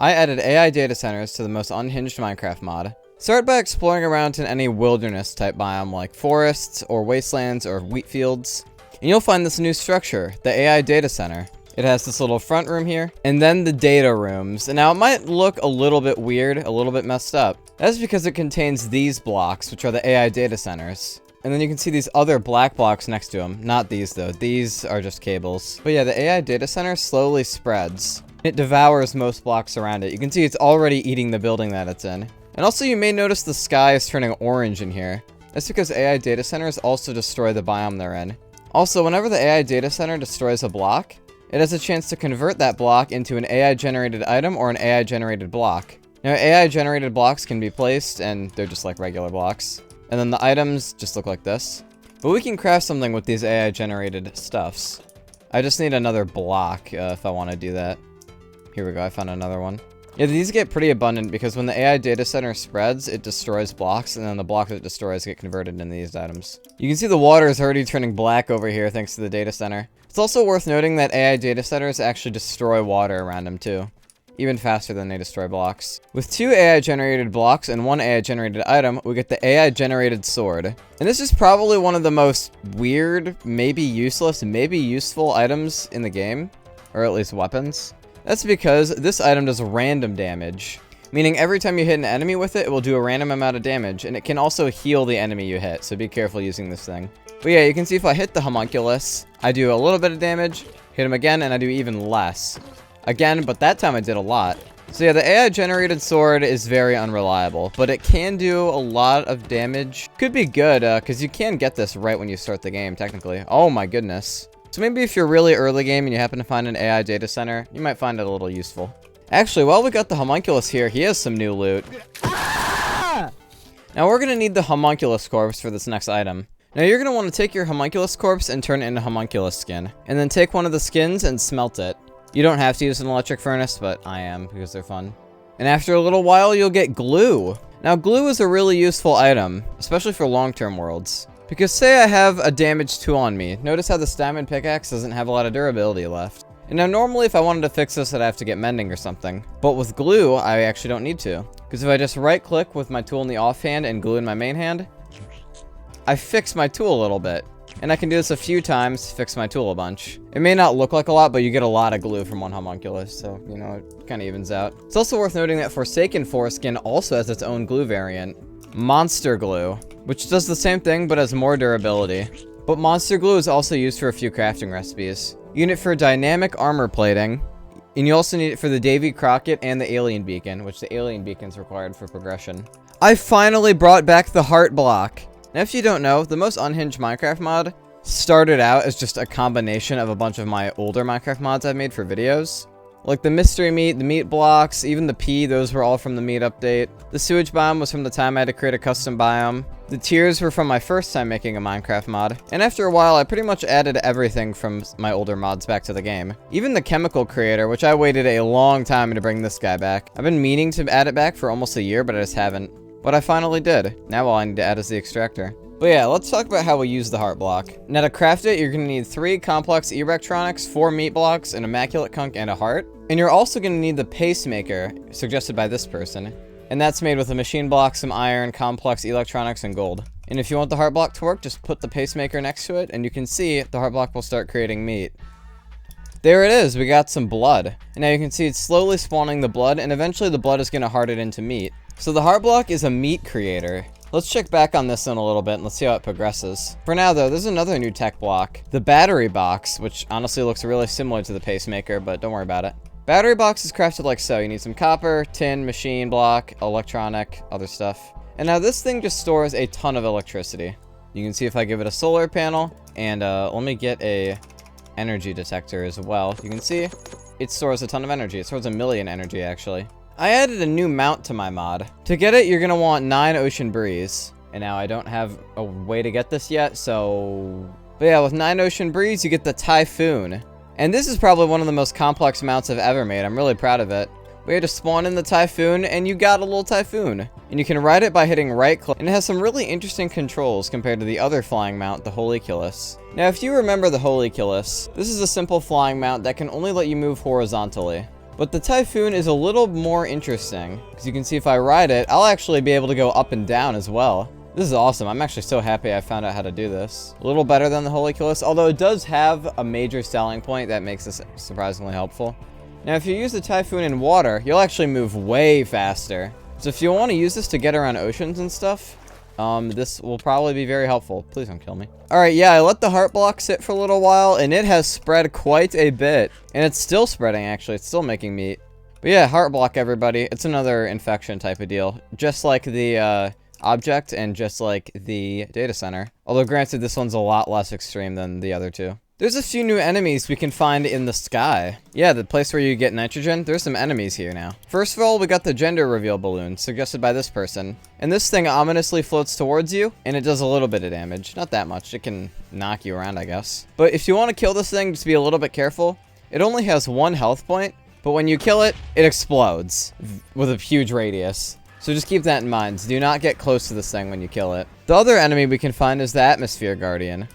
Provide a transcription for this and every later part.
I added AI data centers to the most unhinged Minecraft mod. Start by exploring around in any wilderness type biome like forests or wastelands or wheat fields. And you'll find this new structure, the AI data center. It has this little front room here, and then the data rooms. And now it might look a little bit weird, a little bit messed up. That's because it contains these blocks, which are the AI data centers. And then you can see these other black blocks next to them. Not these though, these are just cables. But yeah, the AI data center slowly spreads. It devours most blocks around it. You can see it's already eating the building that it's in. And also you may notice the sky is turning orange in here. That's because AI data centers also destroy the biome they're in. Also, whenever the AI data center destroys a block, it has a chance to convert that block into an AI-generated item or an AI-generated block. Now, AI-generated blocks can be placed, and they're just like regular blocks. And then the items just look like this. But we can craft something with these AI-generated stuffs. I just need another block if I want to do that. Here we go, I found another one. Yeah, these get pretty abundant because when the AI data center spreads, it destroys blocks, and then the blocks it destroys get converted into these items. You can see the water is already turning black over here thanks to the data center. It's also worth noting that AI data centers actually destroy water around them too, even faster than they destroy blocks. With 2 AI-generated blocks and 1 AI-generated item, we get the AI-generated sword. And this is probably one of the most weird, maybe useless, maybe useful items in the game, or at least weapons. That's because this item does random damage, meaning every time you hit an enemy with it, it will do a random amount of damage, and it can also heal the enemy you hit, so be careful using this thing. But yeah, you can see if I hit the Homunculus, I do a little bit of damage, hit him again, and I do even less. Again, but that time I did a lot. So yeah, the AI-generated sword is very unreliable, but it can do a lot of damage. Could be good, because you can get this right when you start the game, technically. Oh my goodness. So maybe if you're really early game and you happen to find an AI data center, you might find it a little useful. Actually, while we got the Homunculus here, he has some new loot. Now we're going to need the Homunculus corpse for this next item. Now you're going to want to take your Homunculus corpse and turn it into Homunculus skin. And then take one of the skins and smelt it. You don't have to use an electric furnace, but I am because they're fun. And after a little while, you'll get glue. Now glue is a really useful item, especially for long-term worlds. Because say I have a damaged tool on me, notice how this diamond pickaxe doesn't have a lot of durability left. And now normally if I wanted to fix this, I'd have to get mending or something. But with glue, I actually don't need to. Because if I just right click with my tool in the offhand and glue in my main hand, I fix my tool a little bit. And I can do this a few times, fix my tool a bunch. It may not look like a lot, but you get a lot of glue from one homunculus, so, you know, it kind of evens out. It's also worth noting that Forsaken Foreskin also has its own glue variant, Monster Glue, which does the same thing but has more durability. But Monster Glue is also used for a few crafting recipes. You need it for dynamic armor plating, and you also need it for the Davy Crockett and the Alien Beacon, which the Alien Beacon is required for progression. I finally brought back the heart block. Now, if you don't know, the most unhinged Minecraft mod started out as just a combination of a bunch of my older Minecraft mods I've made for videos. Like the mystery meat, the meat blocks, even the pea, those were all from the meat update. The sewage biome was from the time I had to create a custom biome. The tears were from my first time making a Minecraft mod. And after a while, I pretty much added everything from my older mods back to the game. Even the chemical creator, which I waited a long time to bring this guy back. I've been meaning to add it back for almost a year, but I just haven't. But I finally did. Now all I need to add is the extractor. But yeah, let's talk about how we use the heart block. Now to craft it, you're going to need 3 complex electronics, 4 meat blocks, an immaculate conch, and a heart. And you're also going to need the pacemaker, suggested by this person. And that's made with a machine block, some iron, complex electronics, and gold. And if you want the heart block to work, just put the pacemaker next to it, and you can see the heart block will start creating meat. There it is, we got some blood. And now you can see it's slowly spawning the blood, and eventually the blood is going to harden into meat. So the heart block is a meat creator. Let's check back on this in a little bit and let's see how it progresses. For now though, there's another new tech block. The battery box, which honestly looks really similar to the pacemaker, but don't worry about it. Battery box is crafted like so. You need some copper, tin, machine block, electronic, other stuff. And now this thing just stores a ton of electricity. You can see if I give it a solar panel, and let me get a energy detector as well. You can see it stores a ton of energy. It stores 1 million energy actually. I added a new mount to my mod. To get it, you're going to want 9 Ocean Breeze. And now I don't have a way to get this yet, so... But yeah, with 9 Ocean Breeze, you get the Typhoon. And this is probably one of the most complex mounts I've ever made. I'm really proud of it. We had to spawn in the Typhoon, and you got a little Typhoon. And you can ride it by hitting right click. And it has some really interesting controls compared to the other flying mount, the Homunculus. Now, if you remember the Homunculus, this is a simple flying mount that can only let you move horizontally. But the Typhoon is a little more interesting, because you can see if I ride it, I'll actually be able to go up and down as well. This is awesome. I'm actually so happy I found out how to do this. A little better than the Homunculus, although it does have a major selling point that makes this surprisingly helpful. Now, if you use the Typhoon in water, you'll actually move way faster. So if you want to use this to get around oceans and stuff, this will probably be very helpful. Please don't kill me. Alright, yeah, I let the heart block sit for a little while, and it has spread quite a bit. And it's still spreading, actually. It's still making meat. But yeah, heart block, everybody. It's another infection type of deal. Just like the, object, and just like the data center. Although, granted, this one's a lot less extreme than the other two. There's a few new enemies we can find in the sky. Yeah, the place where you get nitrogen, there's some enemies here now. First of all, we got the gender reveal balloon, suggested by this person. And this thing ominously floats towards you, and it does a little bit of damage. Not that much, it can knock you around, I guess. But if you want to kill this thing, just be a little bit careful. It only has 1 health point, but when you kill it, it explodes with a huge radius. So just keep that in mind. Do not get close to this thing when you kill it. The other enemy we can find is the Atmosphere Guardian.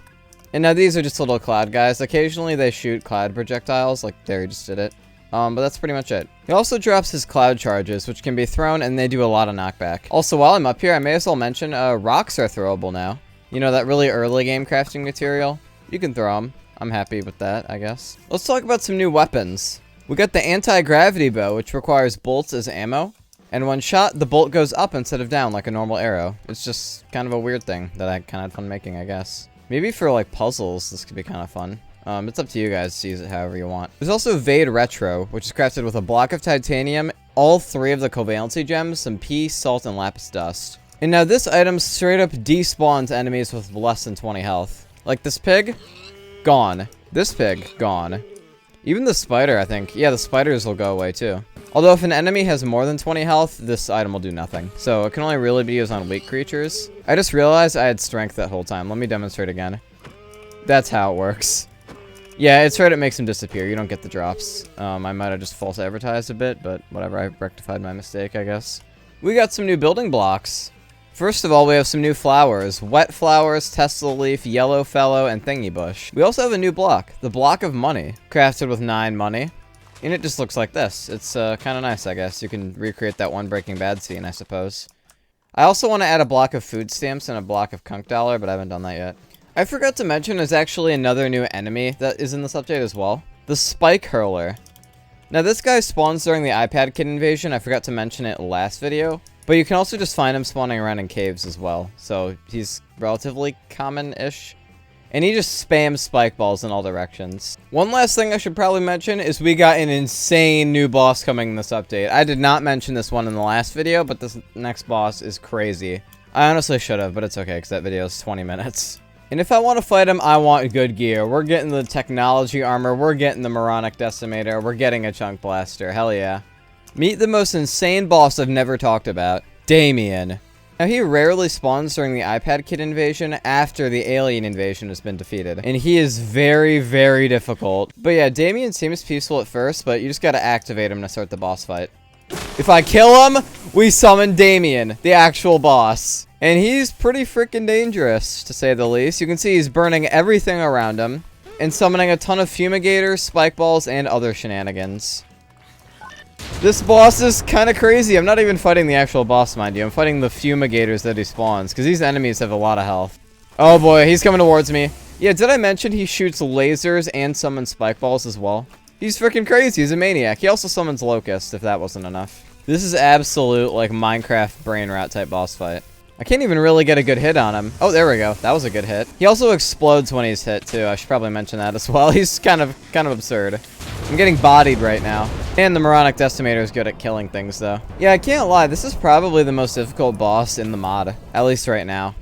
And now these are just little cloud guys. Occasionally they shoot cloud projectiles, like there he just did it. But that's pretty much it. He also drops his cloud charges, which can be thrown, and they do a lot of knockback. Also, while I'm up here, I may as well mention, rocks are throwable now. You know, that really early game crafting material? You can throw them. I'm happy with that, I guess. Let's talk about some new weapons. We got the anti-gravity bow, which requires bolts as ammo. And when shot, the bolt goes up instead of down like a normal arrow. It's just kind of a weird thing that I kind of had fun making, I guess. Maybe for, like, puzzles, this could be kind of fun. It's up to you guys to use it however you want. There's also Vade Retro, which is crafted with a block of titanium, all 3 of the covalency gems, some pea, salt, and lapis dust. And now this item straight up despawns enemies with less than 20 health. Like this pig, gone. This pig, gone. Even the spider, I think. Yeah, the spiders will go away too. Although if an enemy has more than 20 health, this item will do nothing. So it can only really be used on weak creatures. I just realized I had strength that whole time. Let me demonstrate again. That's how it works. Yeah, it's right, it makes them disappear. You don't get the drops. I might have just false advertised a bit, but whatever, I rectified my mistake, I guess. We got some new building blocks. First of all, we have some new flowers. Wet flowers, Tesla leaf, yellow fellow, and thingy bush. We also have a new block, the block of money, crafted with 9 money. And it just looks like this. It's kind of nice, I guess. You can recreate that one Breaking Bad scene, I suppose. I also want to add a block of food stamps and a block of conch dollar, but I haven't done that yet. I forgot to mention there's actually another new enemy that is in this update as well. The Spike Hurler. Now this guy spawns during the iPad Kid invasion. I forgot to mention it last video. But you can also just find him spawning around in caves as well. So he's relatively common-ish. And he just spams spike balls in all directions. One last thing I should probably mention is we got an insane new boss coming in this update. I did not mention this one in the last video, but this next boss is crazy. I honestly should have, but it's okay because that video is 20 minutes. And if I want to fight him, I want good gear. We're getting the technology armor, we're getting the moronic decimator, we're getting a chunk blaster, hell yeah. Meet the most insane boss I've never talked about, Damian. Now, he rarely spawns during the iPad Kid invasion after the alien invasion has been defeated. And he is very, very difficult. But yeah, Damian seems peaceful at first, but you just gotta activate him to start the boss fight. If I kill him, we summon Damian, the actual boss. And he's pretty freaking dangerous, to say the least. You can see he's burning everything around him. And summoning a ton of fumigators, spike balls, and other shenanigans. This boss is kind of crazy. I'm not even fighting the actual boss, mind you. I'm fighting the fumigators that he spawns, because these enemies have a lot of health. Oh boy, he's coming towards me. Yeah, did I mention he shoots lasers and summons spike balls as well? He's freaking crazy. He's a maniac. He also summons locusts, if that wasn't enough. This is absolute, like, Minecraft brain rot type boss fight. I can't even really get a good hit on him. Oh, there we go. That was a good hit. He also explodes when he's hit, too. I should probably mention that as well. He's kind of absurd. I'm getting bodied right now. And the moronic decimator is good at killing things, though. Yeah, I can't lie. This is probably the most difficult boss in the mod. At least right now.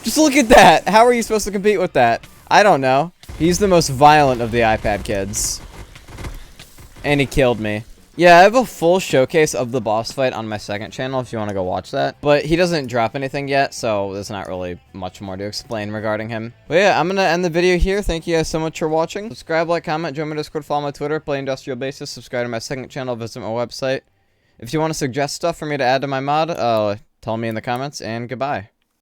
Just look at that. How are you supposed to compete with that? I don't know. He's the most violent of the iPad kids. And he killed me. Yeah, I have a full showcase of the boss fight on my second channel if you want to go watch that. But he doesn't drop anything yet, so there's not really much more to explain regarding him. But yeah, I'm going to end the video here. Thank you guys so much for watching. Subscribe, like, comment, join my Discord, follow my Twitter, play industrial basis, subscribe to my second channel, visit my website. If you want to suggest stuff for me to add to my mod, tell me in the comments, and goodbye.